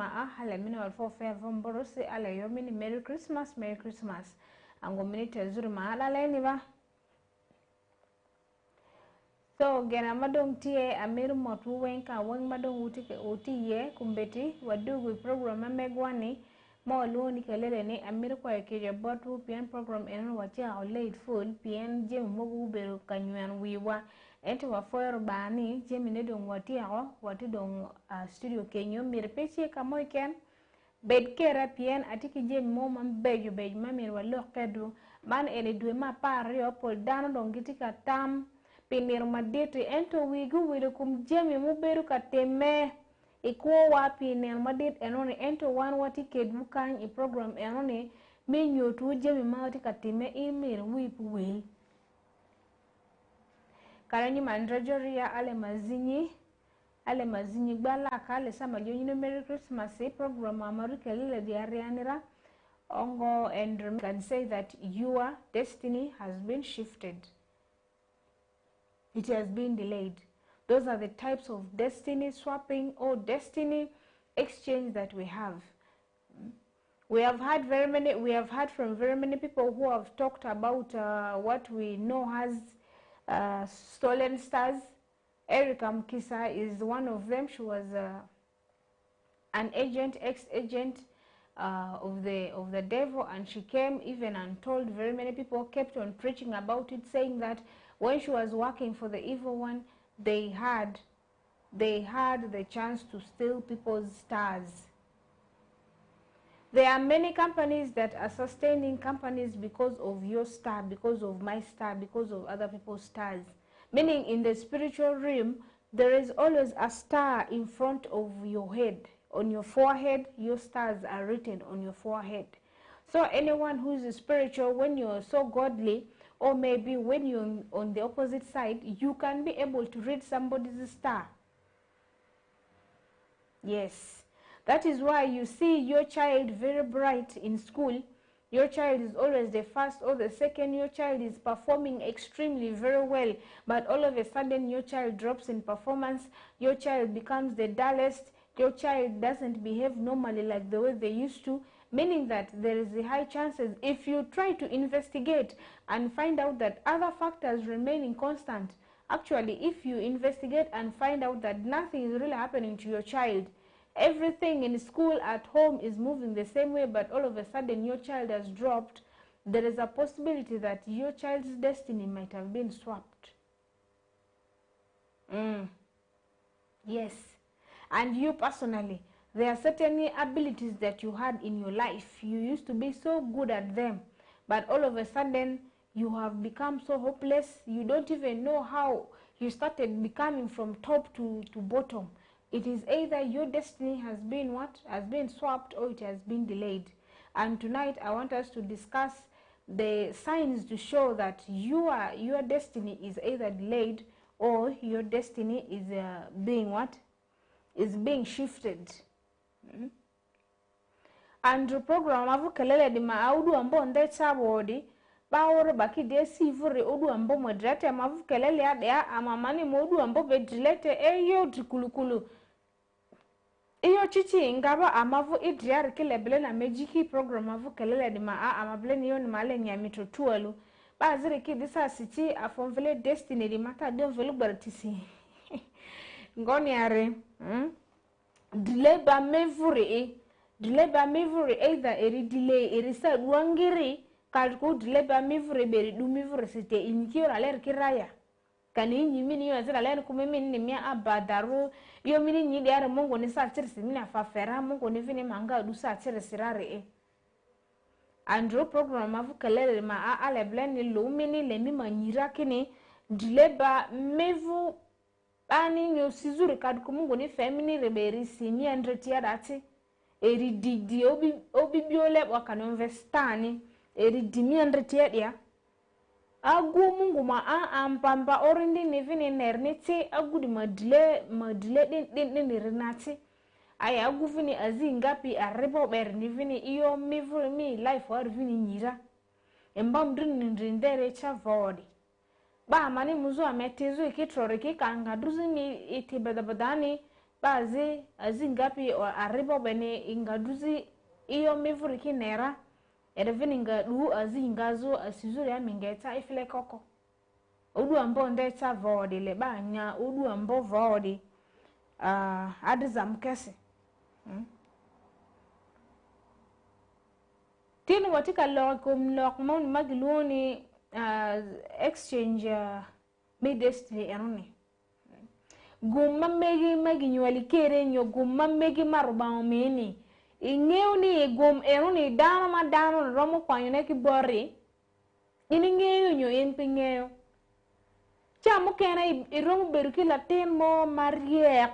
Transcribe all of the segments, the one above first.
ma hale mini wal fo fe vom borose ale yo mini Merry Christmas ango mini tezuri ma ala ni ba so gena madong tie amir motu wenka weng madong uti ye kumbeti wadugu program amegwani mo loni kelele ni amir kwa keje botu pien program eno watia o late full pien jem mogu beru kanywan wiwa ente wa foyer bani jem ne dong watia o wati dong studio kenyo mir peche kamoy ken bed kera pien atiki jem mo mam beju mamir wa lokedu man ene dwe ma par yo pol dano dong gitika tam pinir madete ento wigu kum jemi mu beru kateme ikuwa wapi ne madit enone ento wan wati kedu kan i program enone menyo tu jemi mawati kateme email wipu wil karani mandrajoria ale mazinyi gbala kale sama jonyi Merry Christmas program amaru kelele di arianira ongo and can say that your destiny has been shifted. It has been delayed. Those are the types of destiny swapping or destiny exchange that we have. We have heard from very many people who have talked about what we know as stolen stars. Erica Mkisa is one of them. She was an ex-agent of the devil, and she came even and told very many people, kept on preaching about it, saying that when she was working for the evil one, they had the chance to steal people's stars. There are many companies that are sustaining companies because of your star, because of my star, because of other people's stars. Meaning in the spiritual realm, there is always a star in front of your head. On your forehead, your stars are written on your forehead. So anyone who is spiritual, when you're so godly, or maybe when you're on the opposite side, you can be able to read somebody's star. Yes. That is why you see your child very bright in school. Your child is always the first or the second. Your child is performing extremely very well. But all of a sudden, your child drops in performance. Your child becomes the dullest. Your child doesn't behave normally like the way they used to. Meaning that there is a high chances if you try to investigate and find out that other factors remaining constant. Actually, if you investigate and find out that nothing is really happening to your child, everything in school, at home is moving the same way, but all of a sudden your child has dropped, there is a possibility that your child's destiny might have been swapped. Yes. And you personally, there are certain abilities that you had in your life. You used to be so good at them, but all of a sudden you have become so hopeless. You don't even know how you started becoming from top to bottom. It is either your destiny has been swapped, or it has been delayed. And tonight I want us to discuss the signs to show that your destiny is either delayed or your destiny is being shifted. And the program avu kelele di maaudu ambo ndetsa bodi bawore baki desi vure odu ambo moderate mavu kelele ya amamani modu ambo bedilete eyo dikulukulu iyo chichi ngaba amavu idriar kilebele na mejiki program avu kelele di amabele niyo ni male nyamito tuwalu bazire ki disa siti afonvele destiny di mata don velu bartisi ngoni are delay ba mevure either eri delay eri sa duangiri kalko delay ba mevure beri du mevure site inikio aler kiraya kani nyimini yo azira aler kumimi ni mia abadaru yo mini nyi diare mongo ni sa tirisi mini afafera mongo ni vini manga du sa tirisi rare andro program avu kelele ma ale bleni lo mini le mi manyira kini delay ba mevu ani nyo sizuri kadku mungu ni femini reberi simi andretia dati eri didi obi biole wakano investani eri dimi andretia dia agu mungu ma ampamba orindi nevini nerniti agu di madile din rinati aya agu vini azi ngapi arebo ber nevini iyo mi life war vini nyira embam ndindere cha vodi ba mani muzo ametezo ikitrore ki kanga druzi mi iti badabadani bazi azingapi o arribo bene ingaduzi iyo mivuri kinera erevini ngadu azingazo asizuri amingeta ifile koko udu ambo ndeta vodi le banya udu ambo vodi adizamkesi tinu watika lokmon magiluni exchange me destiny eroni gumma megi nywali kere nyo gumma megi maruba meni ingeuni gum eroni dano ma dano romo kwanyone ki bori ini ngeyo nyo empingeyo chamu kena iromo beruki latin mo mariek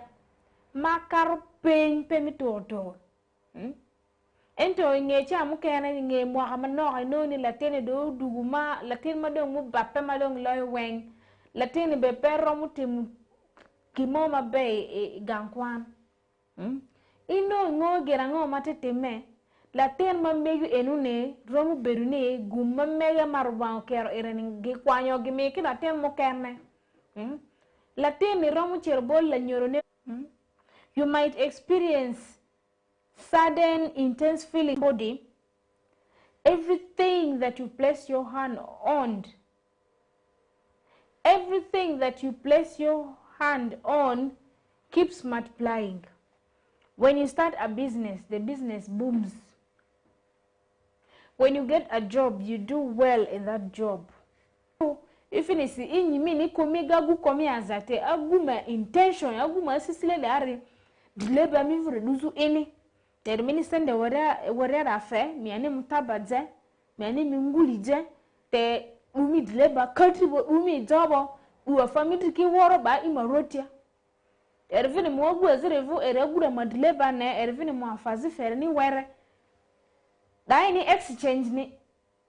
makar pen pemitoto ento nge chamu kena nge mo no no ni latin do duguma latin ma do mu bappe ma do loy weng latin be perro mutim kimoma be gankwan ino ngo gerango mateteme latin ma megu enune romu berune gumma mega marban kero ireni ge kwanyo ge meki latin mo kerne latin ni romu cherbol la nyorone you might experience sudden intense feeling body everything that you place your hand on everything that you place your hand on keeps multiplying. When you start a business, the business booms. When you get a job, you do well in that job. If it is in mini komiga gu komi azate aguma intention aguma sisile dare dileba mi vreduzu eni termini sende wara afe mi ani mutabaze mi ani mingulije te umi dileba cultivo umi jobo uwa family ki woro ba imarotia ervini mo gu ezerevu eregura madileba ne ervini mo afazi ferni were dai ni exchange ni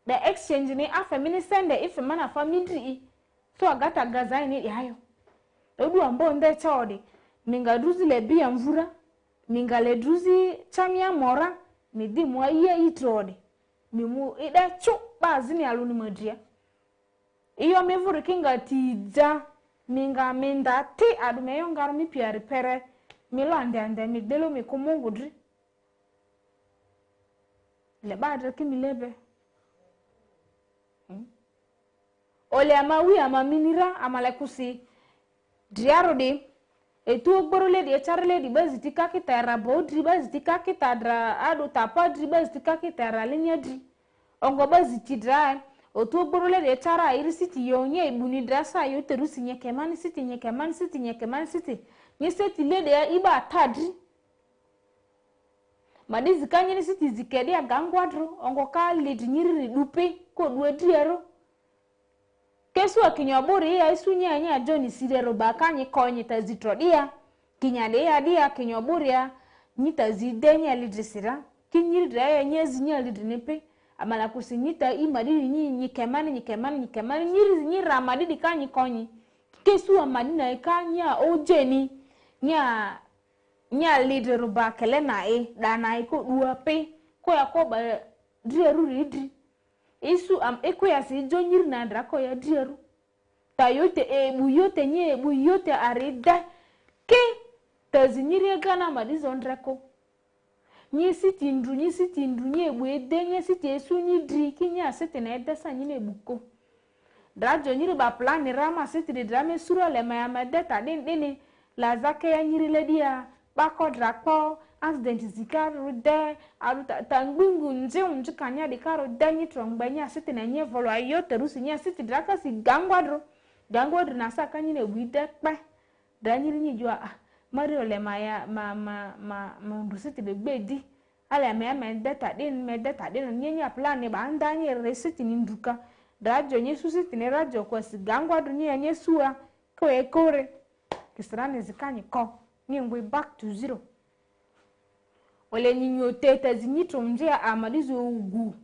the exchange ni afa mini sende ife mana family so agata gaza ni yayo odu ambo nde chodi minga druzi le bia mvura minga le druzi chamia mora ni di mo ye itrodi mimu ida chu bazini aluni madria iyo mevuri kinga tija minga minda ti adumeyo ngaro mi piari pere milo ande mi delo mi kumungudri le badra kimilebe ole amawi amaminira amalekusi diarodi etu ogborole di echarle di baziti kakitara bodri baziti kakitadra adu tapadri baziti kakitara linyadri ongo baziti dra otu ogborole di echara irisiti yonye ibuni drasa yo terusi nyekemani siti nyeseti lede ya iba atadri madizi kanyeni siti zikedi ya gangwadro ongo ka ledi nyiriri dupe ko duedriero kesu akinyoburi ya isu nyanya joni sidero bakanyi konyi tazitrodia kinyade ya dia kinyoburi ya nyita zidenya lidrisira kinyirira ya nyezi nya lidnepe amala kusinyita imadidi nyikemani nyiri nyira madidi kanyi konyi kesu amadina ikanya ojeni nya lidero bakele nae dana iko duape ko yakoba drieru ridri isu ekoya si jonyir na drako ya drieru tayote ebuyote nye ebuyote arida ke tazinyire gana madizo ndrako nyi siti ndru nye ebuede nye siti esu nyi dri kinya siti na edesa nyine ebuko drajo nyiri ba plani rama siti de drame suro le mayama deta dini la zake ya nyiri ledia bako drako accident zikaru de aruta tangungu nje kanya de karo danyi trongbanya siti na nye volo ayo terusi nya siti draka si gangwadro na saka nyine buide pa danyiri nyi jua mario le maya ma siti de gbedi ala me data din nyenya plan ba andanye resiti ni nduka drajo nye susiti ne rajo kwa si gangwadro nye suwa ko ekore kisrane zikanyi ko nyengwe back to zero ole nyinyo teta zinyito mjea amadizo ugu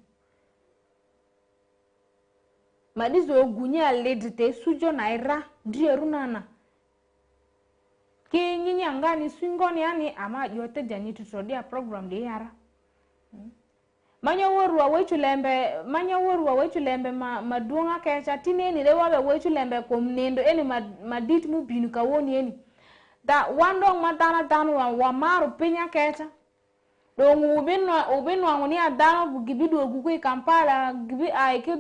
nya ledite sujo na ira drieru nana ke nyinya ngani swingoni yani ama yote janyito trodia program de yara manya worwa wechu lembe maduonga kecha tineni le wabe wechu lembe komnendo eni madit mu binu kawoni eni da wandong madana danu wa maru pinya keta dongu ubinwa ngoni adana bugibidu oguku Kampala gibi aike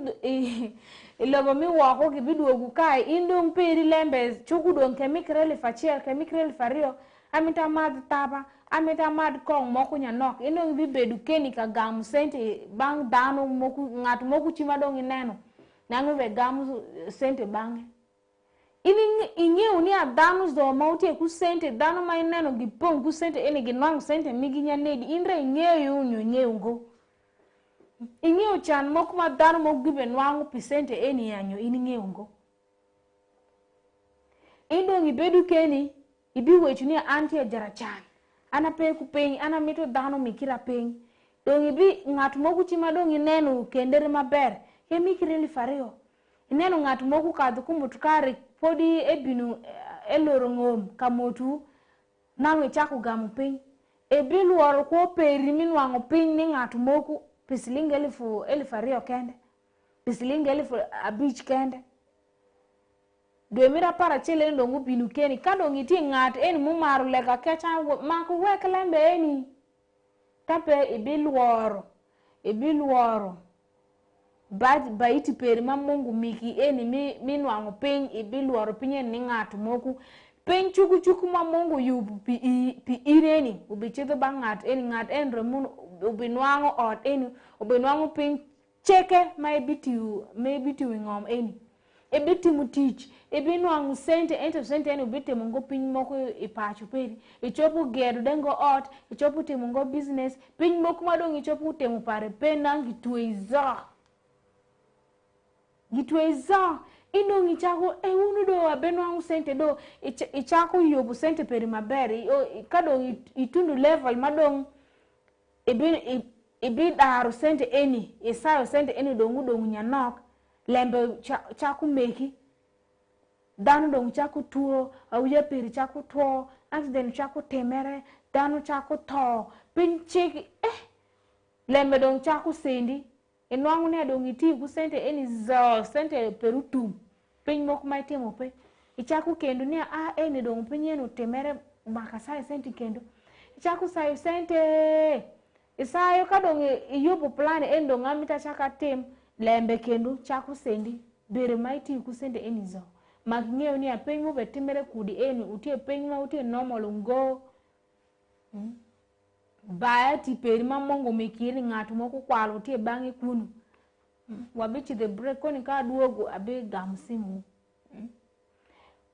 ilobo mi wako gibidu ogukai indong peri lembe chukudon kemikreli fachiel kemikreli fario amita mad taba amita mad kong moku nyanok indong bibedu keni ka gamu sente bang danu moku ngatu moku chimadong ineno nangu be gamu sente bange inge uni adanu zo mauti ku sente danu mai neno gipong ku sente ene ginwang sente miginya nedi indre inge ungo inge uchan moku madanu moku gibe nwangu pisente ene yanyo ininge ungo indo ngibedu keni ibi wechuni anti jarachan ana pe ku peng ana mito danu mikira peng dong ibi ngatu moku chima dong ineno kendere maber ke mikireli fareo ineno ngatu moku kadu kumutukari podi ebinu elorongom kamotu nawe chaku gamu ping ebilu waro ko perimin wango ping ni ngatu moku pisilingeli fu elifario kende pisilingeli fu abich kende Dwemira para chele ndongu binu keni kado ngiti ngat eni mumaru lega kecha maku wekelembe eni tape ebilu waro ba iti peri mamungu miki eni minu wangu ping ibilu waro pinye ni ngatu moku ping chuku mamungu yubu pi ireni ubichito ba ngat eni remun ubinwangu ot eni ubinwangu ping cheke maybe ngom eni ebiti mutich ebinwangu sente ento sente eni ubite mungo ping moko ipachu peri ichopu geru dengo ot ichopu timungo business ping moko madong ichopu temu pare penang gitweza ino ngichako unu do abenwangu sente do ichako yobu sente peri maberi kado itundu level madong ibi daru sente eni isayo sente eni dongu nyanok lembe chaku meki danu dong chaku tuo awuye peri chaku tuo accident chaku temere danu chaku to pinchiki lembe dong chaku sendi enwangu ne dong iti ku sente eni zo sente perutum pin mok mai temo pe ichaku kendo ne eni dong pinyenu temere makasai sente kendo ichaku sayo sente isayo kadong iyopo plan endo ngamita chaka tem lembe kendo chaku sendi bere maiti ku sente eni zo magngeo ni apengu betimere kudi eni utie penga utie normal ngo baya ti peri mamongo mikiri ngatu moko kwalo utie bangi kunu wabichi the break koni ka duogo abe gamsimu.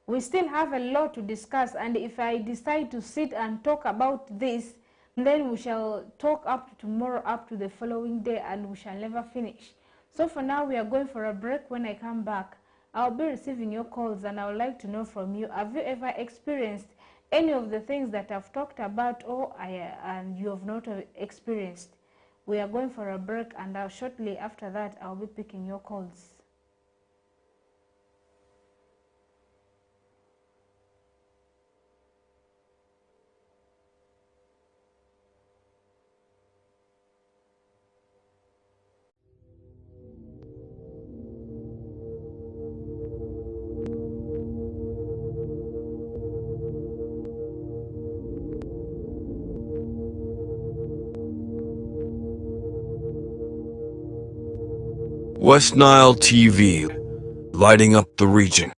We still have a lot to discuss, and if I decide to sit and talk about this, then we shall talk up to tomorrow, up to the following day, and we shall never finish. So for now, we are going for a break. When I come back, I'll be receiving your calls, and I would like to know from you, have you ever experienced any of the things that I've talked about, and you have not experienced? We are going for a break, and shortly after that, I'll be picking your calls. West Nile TV, lighting up the region.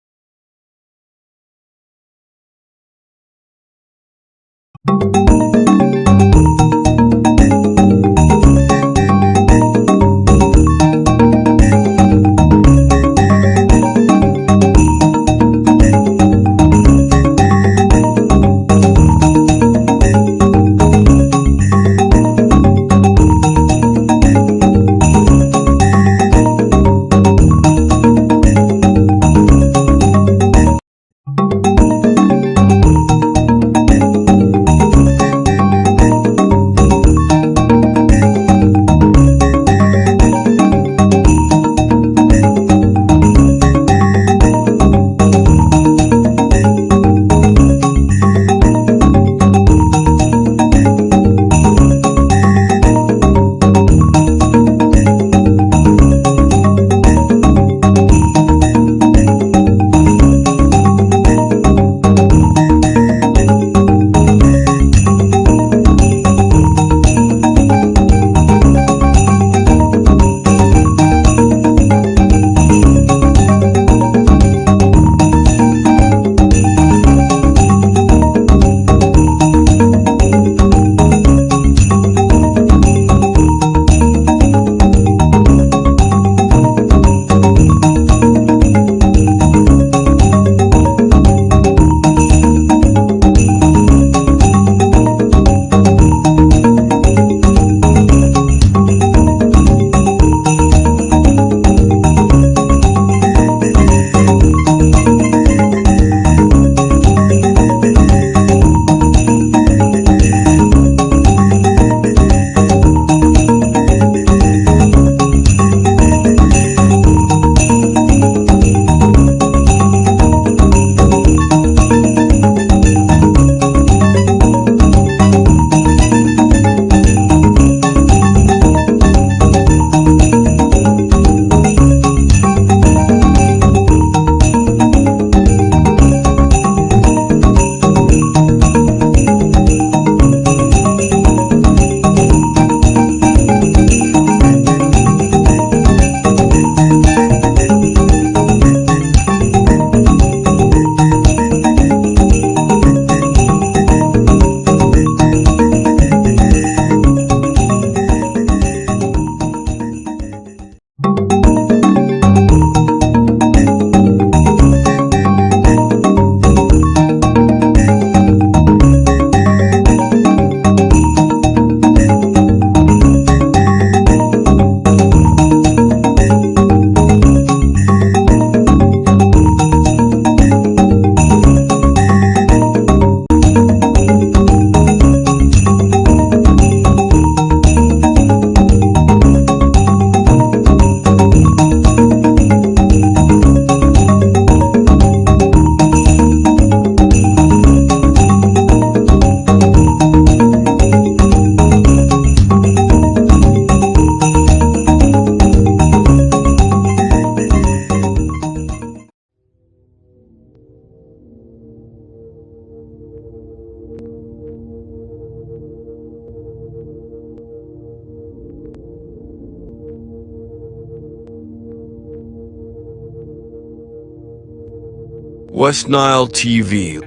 West Nile TV,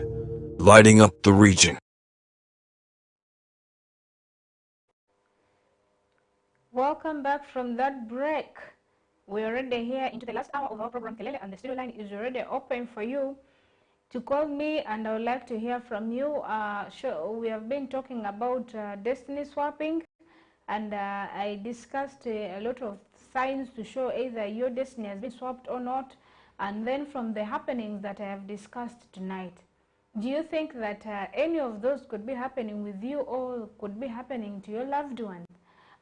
lighting up the region. Welcome back from that break. We're already here into the last hour of our program, Kelele, and the studio line is already open for you to call me, and I would like to hear from you. We have been talking about destiny swapping, and I discussed a lot of signs to show either your destiny has been swapped or not, and then from the happenings that I have discussed tonight. Do you think that any of those could be happening with you or could be happening to your loved ones?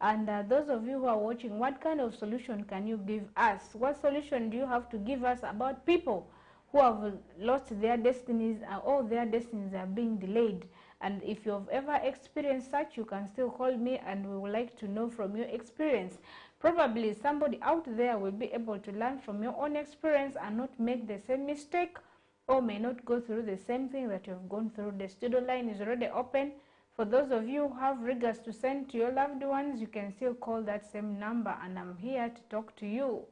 And those of you who are watching, what kind of solution can you give us? What solution do you have to give us about people who have lost their destinies or their destinies are being delayed? And if you have ever experienced such, you can still call me and we would like to know from your experience. Probably somebody out there will be able to learn from your own experience and not make the same mistake, or may not go through the same thing that you've gone through. The studio line is already open. For those of you who have regards to send to your loved ones, you can still call that same number, and I'm here to talk to you.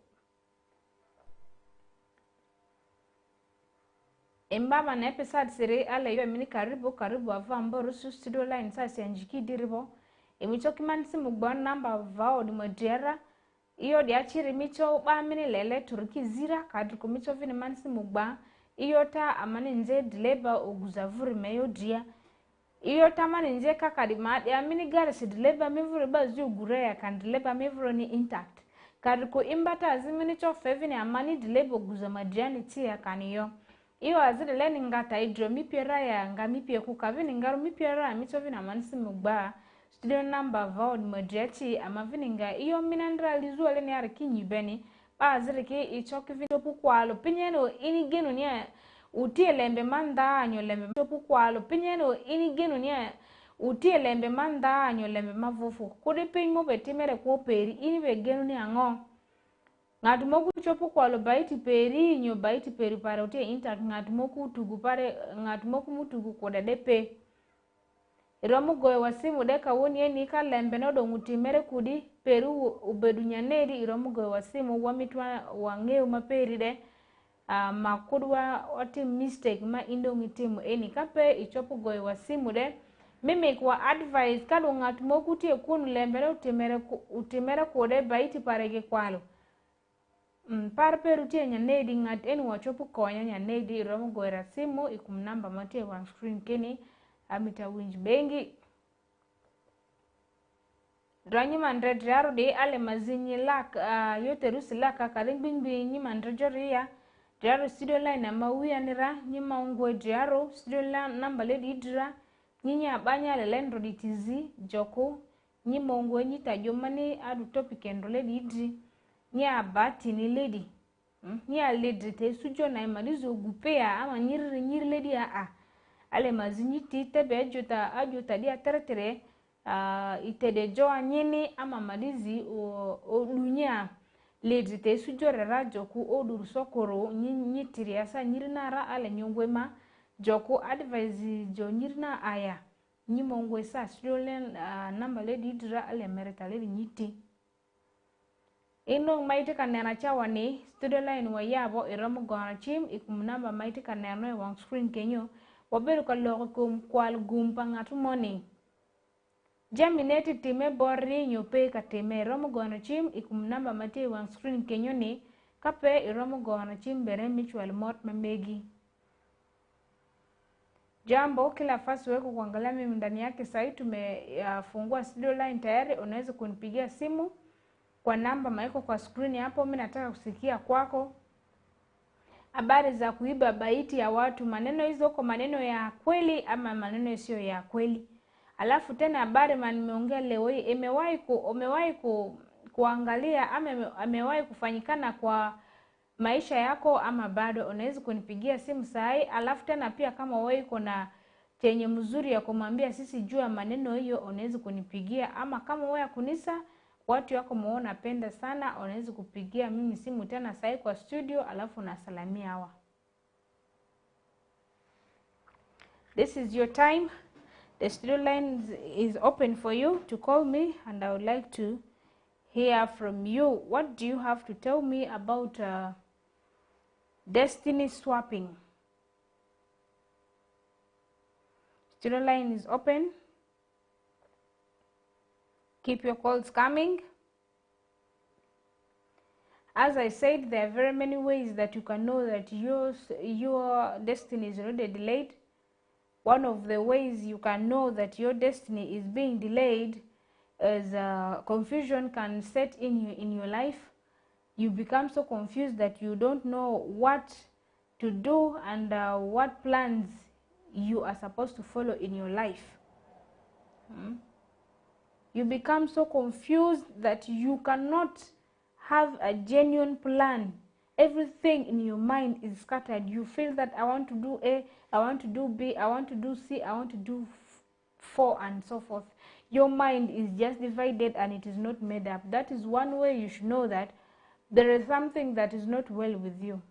Imbaba na episode siri ala yo mini karibu avambo rusu studio line sasa njiki diribo. Imichoki mansi mugban number vao di modera. Iyo di achiri micho ba mini lele turki zira kadruko micho vini mansi mugba. Iyo ta amani nje dileba oguzavuri meyo dia. Iyo tamani nje kakadi maadi amini gari si dileba mivuri ba ziu gureya kan dileba mivuri ni intact. Kadruko imbata azimini cho fevini amani dileba oguzamadiani tia kaniyo. Iyo azile leni ngata idro mipiera ya nga mipie kukavini ngaru mipiera ya mito vina manisi mugba. Studio number vaud modrechi ama vini nga iyo minandra lizuwa leni hariki nyibeni. Pa azile ki ichoki vini topu kwalo. Pinyeno ini genu niya utie lembe manda anyo lembe topu kwalo. Pinyeno ini genu niya utie lembe manda anyo lembe mavufu. Kudi pinyo betimere kwa peri ini be genu niya ngo. Ngatumoku chopu kwalo baiti peri nyo baiti peri para utie intact ngatumoku tugu pare ngatumoku mutugu koda depe. Iromu goe wasimu deka woni eni ka lembe nodo ngutimere kudi peru ubedunya nedi iromu goe wasimu wamitwa wangeu maperi de makudwa oti mistake ma indo ngitimu eni kape ichopu goe wasimu de mimi kwa advice kado ngatumoku tie kunu lembe no utimere kode baiti parege kwalo. Par peru tie nyanedi ngat eni wachopu konya nyanedi iromu goera simu ikumnamba matie one screen keni amita winj bengi ranyi mandre draro de ale mazinyi lak yote rusi laka kaling bingbi nyi mandre joria draro studio line ama wiyanira nyi maungwe draro studio line namba ledi dra nyi abanya le lendro ditizi joko nyi maungwe nyi tajomani adu topic endo ledi idri nyi abati ni lady nyi lady te sujo na imalizo gupea ama nyiri lady ale mazinyi tite be ajuta dia teretere itede joa nyini ama malizi o dunya lady te sujo rera joku oduru sokoro nyi tiri asa nyiri nara ale nyongwema joku advise jo nyiri na aya nyi mongwe sa stolen number lady dra ale merita lady nyiti. Ino maiti kanena chawani studio line wa yabo iramu gona chim ikumnamba maiti kanena wang screen kenyo waberu kaloko kum kwal gumpa ngatu moni. Jamineti time borri nyope katime iramu gona chim ikumnamba maiti wang screen kenyo ni kape iramu gona chim bere michwal mot mamegi. Jambo kila fasi weko kuangalia mimi ndani yake sai tumefungua studio line tayari, unaweza kunipigia simu kwa namba maiko kwa screen hapo. Mimi nataka kusikia kwako habari za kuiba baiti ya watu, maneno hizo kwa maneno ya kweli ama maneno sio ya kweli. Alafu tena habari nimeongea leo hii umewahi kuangalia ama amewahi kufanyikana kwa maisha yako ama bado, unaweza kunipigia simu sai. Alafu tena pia kama wewe uko na chenye mzuri ya kumwambia sisi juu ya maneno hiyo, unaweza kunipigia. Ama kama wewe kunisa watu yako muona penda sana, unaweza kupigia mimi simu tena sai kwa studio alafu nasalamia hawa. This is your time. The studio line is open for you to call me and I would like to hear from you. What do you have to tell me about destiny swapping? Studio line is open. Keep your calls coming. As I said, there are very many ways that you can know that your destiny is already delayed. One of the ways you can know that your destiny is being delayed is confusion can set in your life. You become so confused that you don't know what to do and what plans you are supposed to follow in your life. You become so confused that you cannot have a genuine plan. Everything in your mind is scattered. You feel that I want to do A, I want to do B, I want to do C, I want to do 4 and so forth. Your mind is just divided and it is not made up. That is one way you should know that there is something that is not well with you.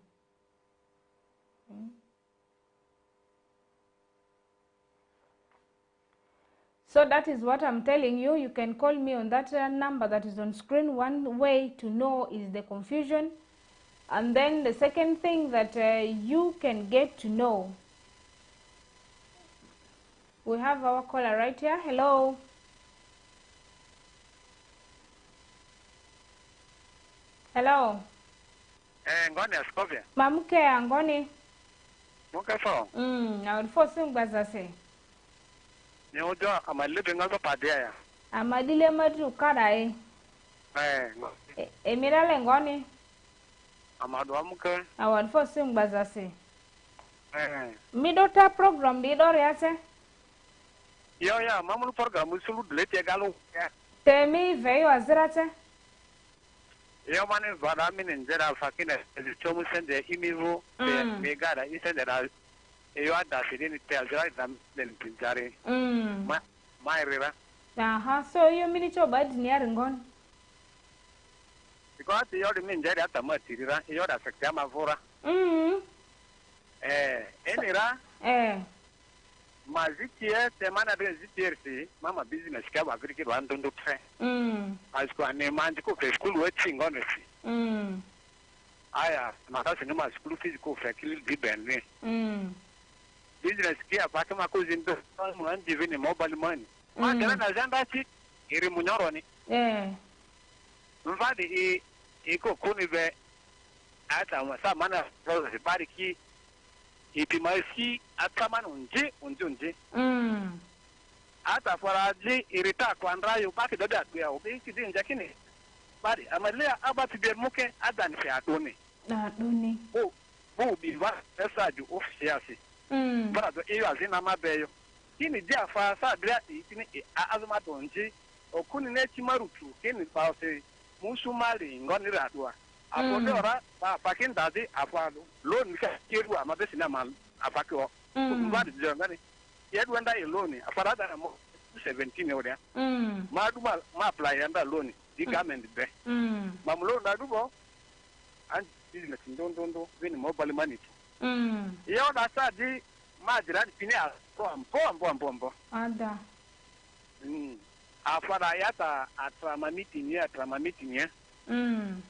So that is what I'm telling you. You can call me on that number that is on screen. One way to know is the confusion. And then the second thing that you can get to know. We have our caller right here. Hello. Hello. Ngoni asikobye. Mamuke angoni. Muke fo. I would force him bazase. Ni ojo amalibe ngazo padia ya. Amadile matu karai. Emirale ngoni. Amadu amuke. I would force him bazase. Midota program didor yase. Yo ya mamulu program usulu delete galo. Temi veyo azirate. Yo mane vada mini njera fakine chomu sende imivu megara isendera yo ada sidini tel jara dam den pinjare mai rira so yo mini choba diniar ngon because yo de min njera ta matirira yo da sekta mavura enira mazikie temana de zitersi mama business ka ba griki rwando ndo tre asko ane manji ko school waiting honestly aya makasi ni ma school fees ko fekili di benwe business kia pake mako zindo mo andi vini mobile money ma dela na zanda chi iri munyoro ni mvadi iko kuni be ata sa mana rose bariki ipimasi ataman unji ata faraji irita kwanrayo baki doda tuya obi kidi njakini bari amalea abati be muke adan fi adoni bo bi wa esaju ofisiasi bara do iyo azina mabeyo kini dia fa sa dra itini azuma donji okuni ne chimarutu kini pause musumali ngoni radwa aponde ora pakin dadi afalo loan ka kiru amabesi na mal afakio mbadi jangani yedu enda loan afarada na 17 odia madu ma apply enda loan di government be mamlo na dubo and business ndondo vini mobile money yo da sa di majira di pini ambo ada afara yata atrama meeting ya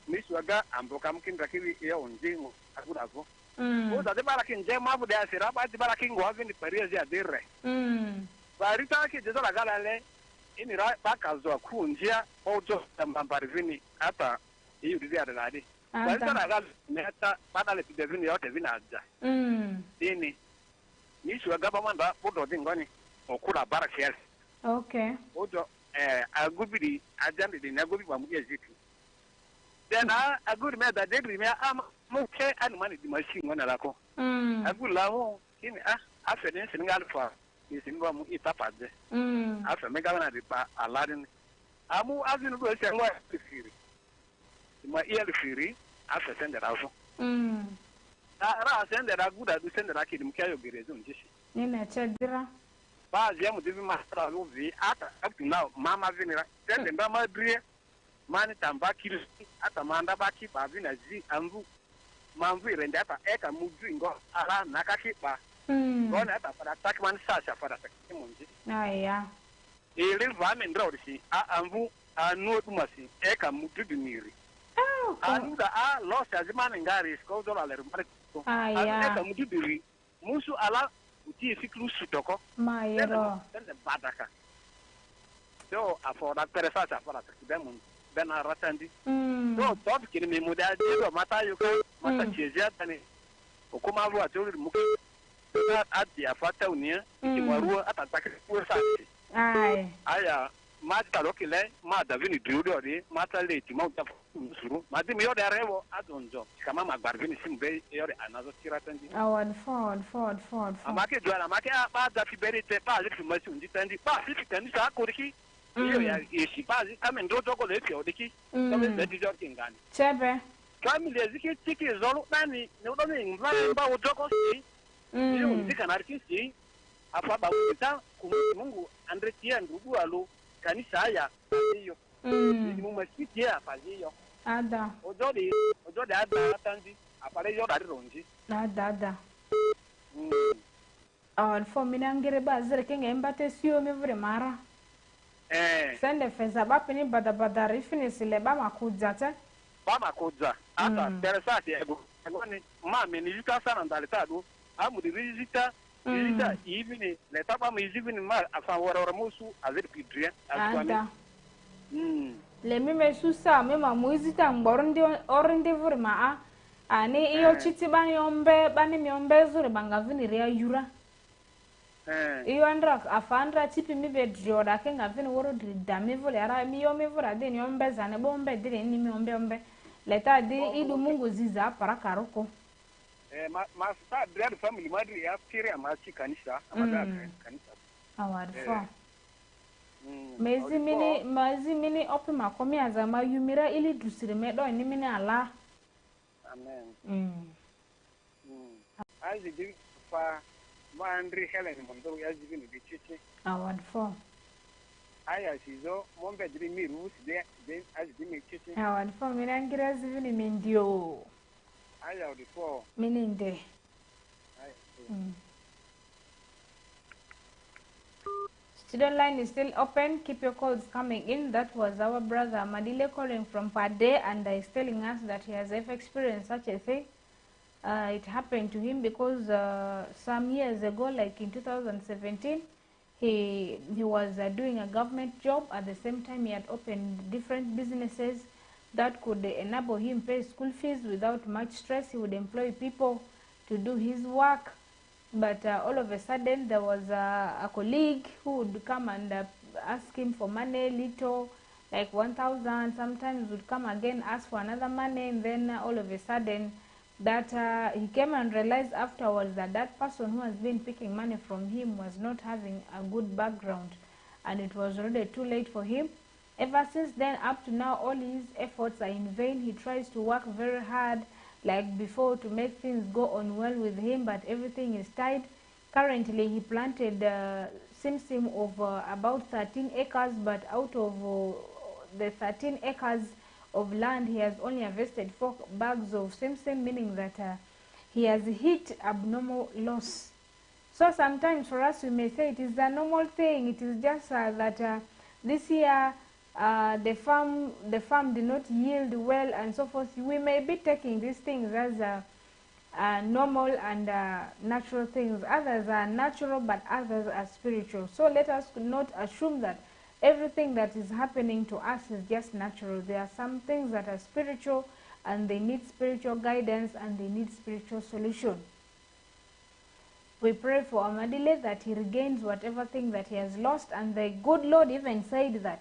miswaga amboka mkinda kiwi ya onjingo akudavo oza de bala kinje mabu de asira ba de bala kingo havini pariezi adire barita ki de la galale inira bakazo kunjia ojo tambambari vini hata hiyo dia de ladi barita la gal meta badale de vini yote vina aja dini miswaga ba manda bodo dingoni okula barakel okay ojo agubiri ajandi de nagobi ba muye zitu then a good man that did me am okay and money the machine one alako a good lawo in after this in alpha is in one itapa de after mega na de pa aladin amu azin go se mo firi my ear firi after send that also ra send that good do send that kid mkayo gerezo njishi nina chadira ba je mu divi master no vi ata up to now mama vinira send them ma drie mani tambaki ata manda baki ba vina zi amvu mamvu irende ata eka mudu ngo ala nakaki ba ngona ata para takman sasha para takimunji aya ile vame ndro si amvu anu tumasi eka mudu diniri anuda lost azimani ngari sko dola le marko aya eka mudu diri musu ala ti fikru sutoko ma yero den badaka do afora peresa ta fara ta ben bena ratandi do top kini me muda do mata yuka mata cheja tani okuma ru aturi muke ati afata unia ki waru atataka kusa ai aya mata lokile mata vini dudo ri mata leti mauta suru mati mi yode rewo adonjo kama magbarbini simbe yode anazo tiratandi awad ford amake dwala amake ba da fiberite pa le fimasi undi tandi pa si tandi sa koriki iyo ya isi pa amen do dogo le fi odiki kama le dijo kingani chebe kami le ziki tiki zolo nani ne udo ni ngva ba odoko si iyo ndika narki si apa ba uta kumungu andre tia ndugu alo kanisa haya hiyo ni mmasiti ya faziyo ada ojode ada tandi apare yo dari ronji ada awad fo minangere ba zere kenga embate sio me vure mara sende feza ba pini bada refinisi le ba makuja te ba makuja ata teresati ego ni mame ni yuka sana ndalita do amu di visita even le taba mi even ma afa wora musu azir pidria aswani le mi me susa me ma muizita mborndi orndi vure ma ani iyo chiti ba yombe bani mi yombe zure banga vini ria yura iyo andra afandra chipi mi be drioda kenga vini woro drida mi vule ara mi yombe vura de yombe zane bombe dire ni mi yombe leta di idu mungu ziza para karoko ma sta dread family madri ya pire amachi kanisa amada kanisa award for mezi mini opi makomi azama yumira ili dusire medo ni mini ala amen azi di fa mandri Helen mondo ya zivini bichichi award for aya sizo mombe dri miru de azi di michichi award for minangira zivini mindio aya odi for mininde Student line is still open. Keep your calls coming in. That was our brother Madile calling from Pade, and is telling us that he has ever experienced such a thing. It happened to him because some years ago, like in 2017, he was doing a government job. At the same time, he had opened different businesses that could enable him pay school fees without much stress. He would employ people to do his work. But all of a sudden, there was a colleague who would come and ask him for money, little, like 1,000. Sometimes would come again, ask for another money, and then all of a sudden, that he came and realized afterwards that that person who has been picking money from him was not having a good background, and it was already too late for him. Ever since then, up to now, all his efforts are in vain. He tries to work very hard like before to make things go on well with him, but everything is tied. Currently, he planted simsim of about 13 acres, but out of the 13 acres of land, he has only harvested 4 bags of simsim, meaning that he has hit abnormal loss. So sometimes for us, we may say it is a normal thing. It is just that this year the farm did not yield well and so forth. We may be taking these things as normal and natural things. Others are natural, but others are spiritual. So let us not assume that everything that is happening to us is just natural. There are some things that are spiritual, and they need spiritual guidance, and they need spiritual solution. We pray for Amadile that he regains whatever thing that he has lost, and the good Lord even said that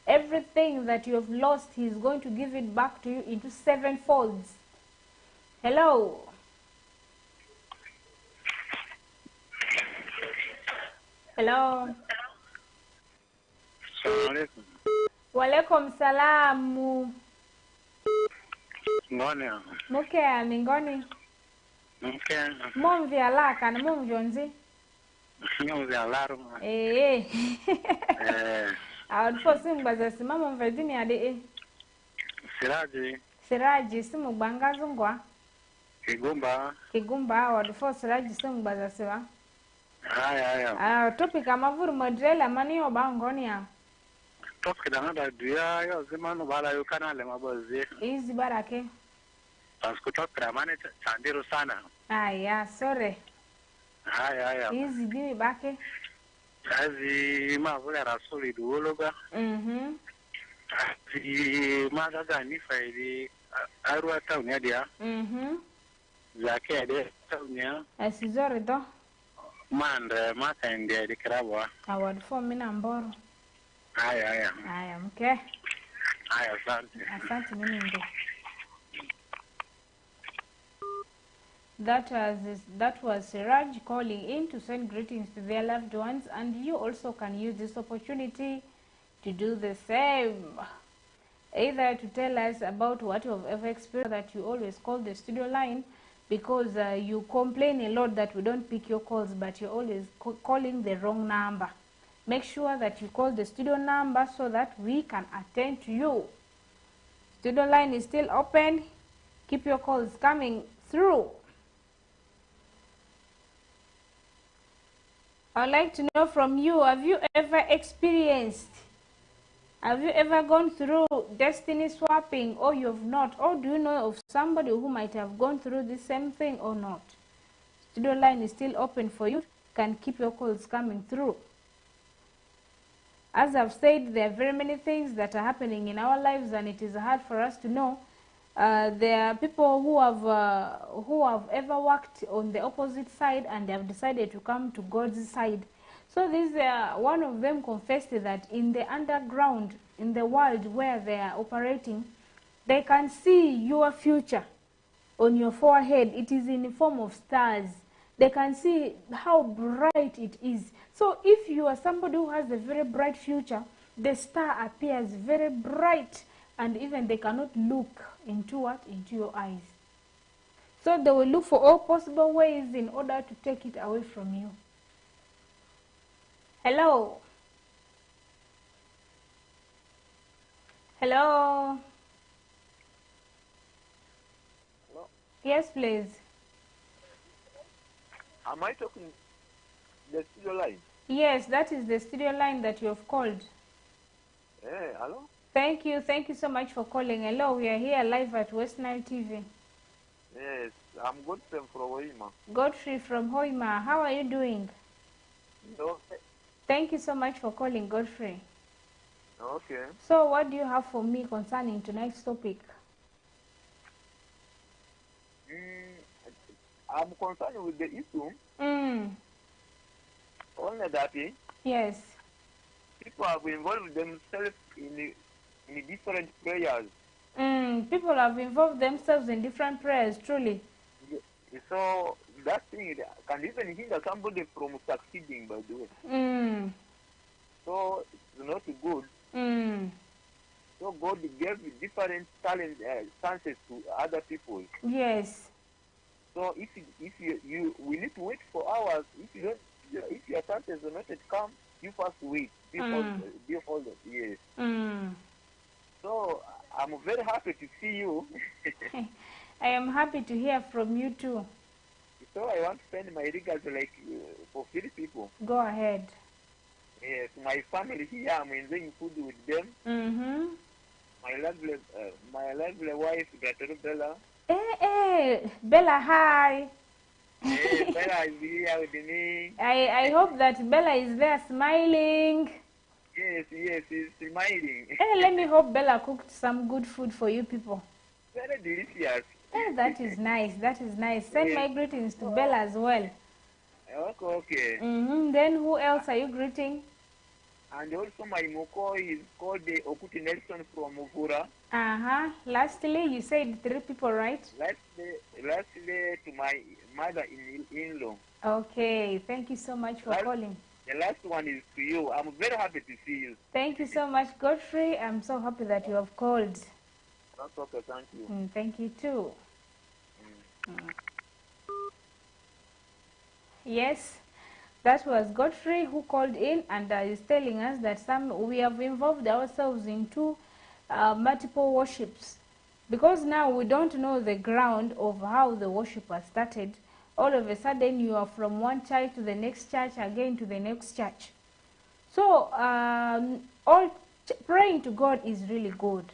everything that you have lost, he is going to give it back to you into 7 folds. Hello. Hello. Assalamualaikum. Walaikum salamu. Ngone. Muke amingoni. Muke. Momvi alaka na momvi onzi. Momvi alaru. Eh. Awad fo simu baza simama mvedini ade Siraji simu bangazo ngwa Kigumba awad fo Siraji simu baza siwa aya topic amavuru modrela mani obangoni ya topic danga duya yo zimano bala yo kanale mabozi izi barake Pasko topic ramane chandiro sana aya sorry Haya. Easy dimi bake. Kazi mavule rasuli duologa. Kazi magaga ni faidi arua tauni adia. Zake ade tauni. Asizore do. Mande maka india di kerabwa. Award for mina mboro. Haya. Haya mke. Haya, asante. Asante mimi. That was Siraj calling in to send greetings to their loved ones, and you also can use this opportunity to do the same. Either to tell us about what you have ever experienced, that you always call the studio line, because you complain a lot that we don't pick your calls, but you're always calling the wrong number. Make sure that you call the studio number so that we can attend to you. Studio line is still open. Keep your calls coming through. I'd like to know from you, have you ever gone through destiny swapping, or you have not? Or do you know of somebody who might have gone through the same thing or not? Studio line is still open for you. You can keep your calls coming through. As I've said, there are very many things that are happening in our lives, and it is hard for us to know. There are people who have ever worked on the opposite side, and they have decided to come to God's side. So one of them confessed that in the underground, in the world where they are operating, they can see your future on your forehead. It is in the form of stars. They can see how bright it is. So if you are somebody who has a very bright future, the star appears very bright, and even they cannot look into your eyes. So they will look for all possible ways in order to take it away from you. Hello? Hello? Hello? Yes, please. Am I talking the studio line? Yes, that is the studio line that you have called. Hey, hello? Thank you so much for calling. Hello, we are here live at West Nile TV. Yes, I'm Godfrey from Hoima. Godfrey from Hoima, how are you doing? No. Thank you so much for calling, Godfrey. Okay. So what do you have for me concerning tonight's topic? I'm concerned with the issue. Only that yes, people have involved themselves in different prayers. People have involved themselves in different prayers, truly. So that thing can even hinder somebody from succeeding, by the way. So it's not good. So God gave different talent, chances to other people. Yes. So if you we need to wait for hours. If your chances do not come, you first wait. Before yes. So I'm very happy to see you. I am happy to hear from you too. So I want to send my regards for 3 people. Go ahead. Yes, my family here. I'm enjoying food with them. My lovely wife, Dr. Bella. Bella, hi. Bella is here with me. I hope that Bella is there smiling. Yes, he's smiling. Let me hope Bella cooked some good food for you people. Very delicious. That is nice. Send my greetings to Bella as well. Okay. Then who else are you greeting? And also my Moko is called Okuti Nelson from Muvura. Lastly, you said 3 people, right? Lastly to my mother-in-law. Okay, thank you so much for calling. The last one is to you. I'm very happy to see you. Thank you so much, Godfrey. I'm so happy that you have called. That's okay, thank you. Thank you too. Yes, that was Godfrey who called in and is telling us that we have involved ourselves into multiple worships, because now we don't know the ground of how the worship was started. All of a sudden you are from one church to the next church, again to the next church. So praying to God is really good.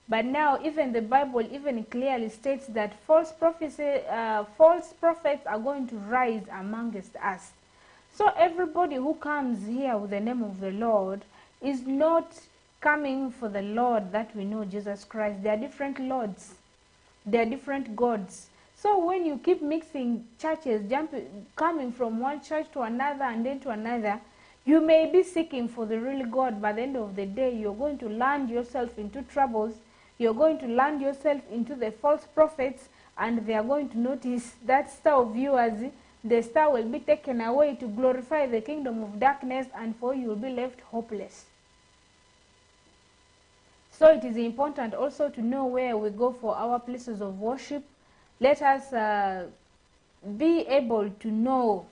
But now even the Bible even clearly states that false prophets are going to rise amongst us. So everybody who comes here with the name of the Lord is not coming for the Lord that we know, Jesus Christ. They are different lords. They are different gods. So when you keep mixing churches, coming from one church to another and then to another, you may be seeking for the real God, but at the end of the day, you're going to land yourself into troubles. You're going to land yourself into the false prophets, and they are going to notice that star of yours, the star will be taken away to glorify the kingdom of darkness, and for you will be left hopeless. So it is important also to know where we go for our places of worship. Let us be able to know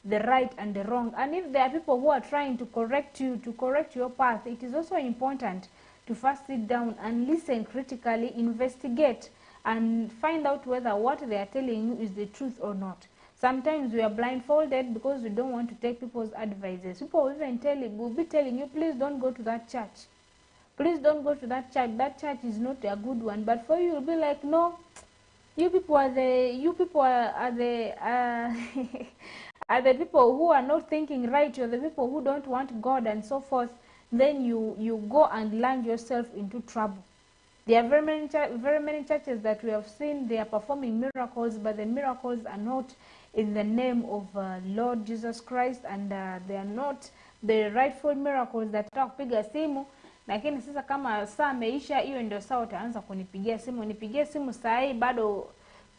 the right and the wrong. And if there are people who are trying to correct you, to correct your path, it is also important to first sit down and listen critically, investigate, and find out whether what they are telling you is the truth or not. Sometimes we are blindfolded because we don't want to take people's advices. People will even will be telling you, please don't go to that church. Please don't go to that church. That church is not a good one. But for you, you'll be like, no, you people are the are the people who are not thinking right. You're the people who don't want God and so forth. Then you go and land yourself into trouble. There are very many churches that we have seen, they are performing miracles, but the miracles are not in the name of Lord Jesus Christ, and they are not the rightful miracles that kupiga simu. Lakini sasa kama saa meisha, hiyo ndio saa utaanza kunipigia simu. Nipigie simu saa hii, bado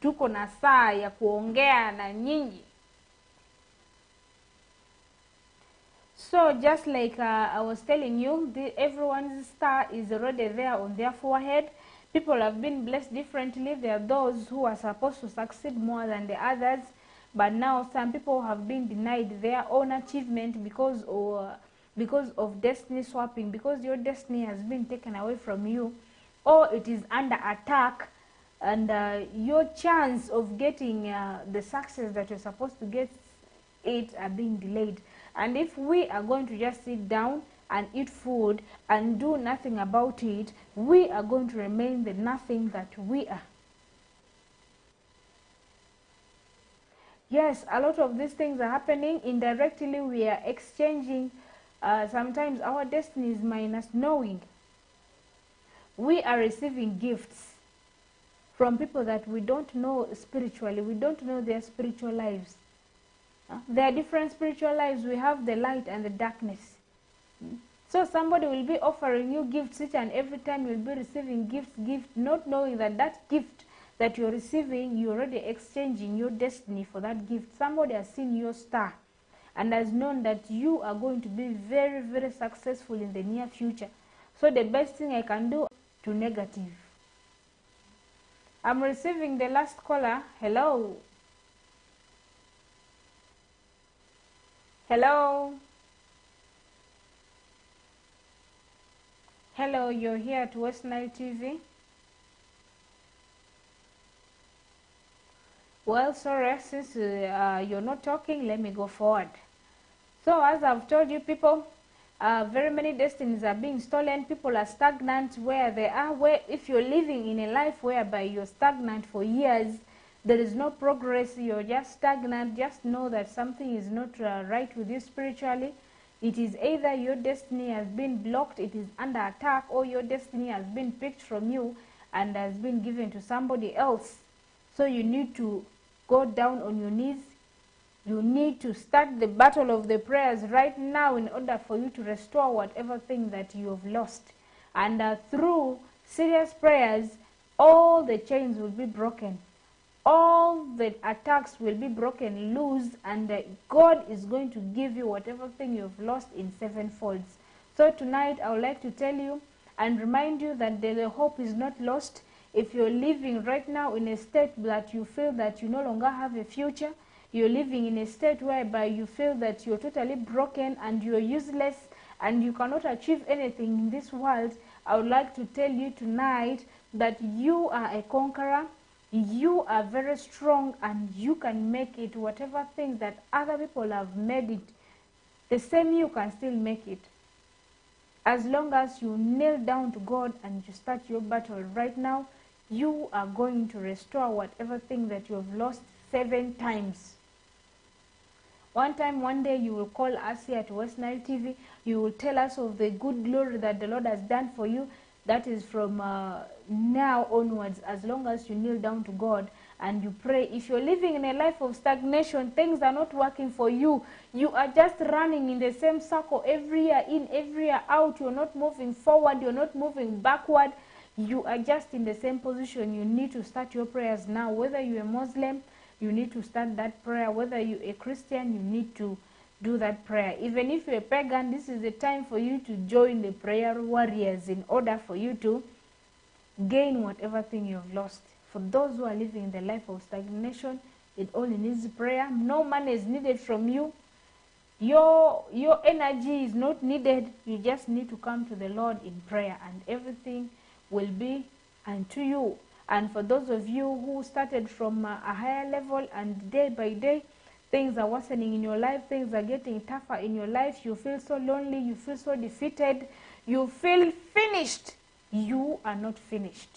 tuko na saa ya kuongea na nyinyi. So just like I was telling you, everyone's star is already there on their forehead. People have been blessed differently. There are those who are supposed to succeed more than the others, but now some people have been denied their own achievement because of destiny swapping, because your destiny has been taken away from you, or it is under attack, and your chance of getting the success that you're supposed to get are being delayed. And if we are going to just sit down and eat food and do nothing about it, we are going to remain the nothing that we are. Yes, a lot of these things are happening. Indirectly, we are exchanging sometimes our destinies minus knowing. We are receiving gifts from people that we don't know spiritually. We don't know their spiritual lives. There are different spiritual lives. We have the light and the darkness. So somebody will be offering you gifts each and every time. You'll be receiving gifts, not knowing that that gift that you're receiving, you're already exchanging your destiny for that gift. Somebody has seen your star and has known that you are going to be very, very successful in the near future. So the best thing I can do to negative. I'm receiving the last caller. Hello. Hello. Hello, you're here at West Nile TV. Well, sorry, since you're not talking, let me go forward. So as I've told you, people, very many destinies are being stolen. People are stagnant where they are. Where if you're living in a life whereby you're stagnant for years, there is no progress, you're just stagnant, just know that something is not right with you spiritually. It is either your destiny has been blocked, it is under attack, or your destiny has been picked from you and has been given to somebody else. So you need to go down on your knees. You need to start the battle of the prayers right now in order for you to restore whatever thing that you have lost. And through serious prayers, all the chains will be broken. All the attacks will be broken loose, and God is going to give you whatever thing you've lost in sevenfolds. So tonight I would like to tell you and remind you that the hope is not lost. If you're living right now in a state that you feel that you no longer have a future, you're living in a state whereby you feel that you're totally broken and you're useless and you cannot achieve anything in this world, I would like to tell you tonight that you are a conqueror. You are very strong and you can make it. Whatever things that other people have made it, the same you can still make it. As long as you kneel down to God and you start your battle right now, you are going to restore whatever thing that you have lost 7 times. One day you will call us here at West Nile TV. You will tell us of the good glory that the Lord has done for you. That is from now onwards, as long as you kneel down to God and you pray. If you're living in a life of stagnation, things are not working for you. You are just running in the same circle every year in, every year out. You're not moving forward. You're not moving backward. You are just in the same position. You need to start your prayers now. Whether you're a Muslim, you need to start that prayer. Whether you're a Christian, you need to do that prayer. Even if you're a pagan, this is the time for you to join the prayer warriors in order for you to gain whatever thing you've lost. For those who are living in the life of stagnation, it only needs prayer. No money is needed from you. Your energy is not needed. You just need to come to the Lord in prayer and everything will be unto you. And for those of you who started from a higher level and day by day, things are worsening in your life, things are getting tougher in your life, you feel so lonely, you feel so defeated, you feel finished. You are not finished.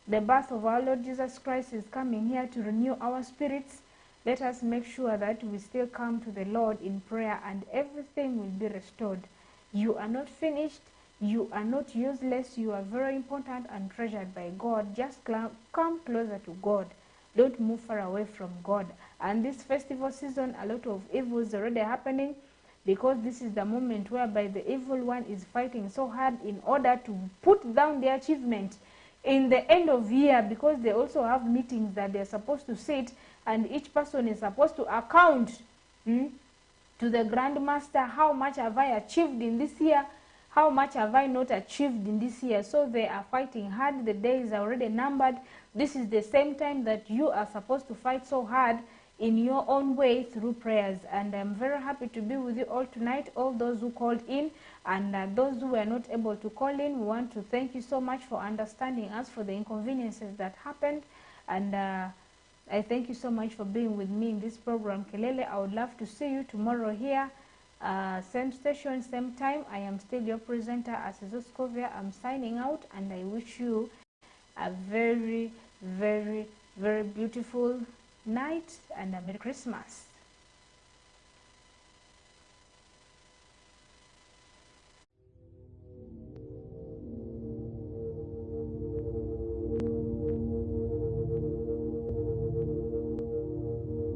The birth of our Lord Jesus Christ is coming here to renew our spirits. Let us make sure that we still come to the Lord in prayer and everything will be restored. You are not finished. You are not useless. You are very important and treasured by God. Just come closer to God. Don't move far away from God. And this festival season, a lot of evil is already happening, because this is the moment whereby the evil one is fighting so hard in order to put down their achievement in the end of year, because they also have meetings that they're supposed to sit and each person is supposed to account to the Grandmaster, how much have I achieved in this year, how much have I not achieved in this year. So they are fighting hard. The days are already numbered. This is the same time that you are supposed to fight so hard in your own way through prayers. And I'm very happy to be with you all tonight, all those who called in and those who were not able to call in. We want to thank you so much for understanding us, for the inconveniences that happened. And I thank you so much for being with me in this program, Kelele. I would love to see you tomorrow here, same station, same time. I am still your presenter, Asizoskovia. I'm signing out, and I wish you a very, very, very beautiful night and a Merry Christmas.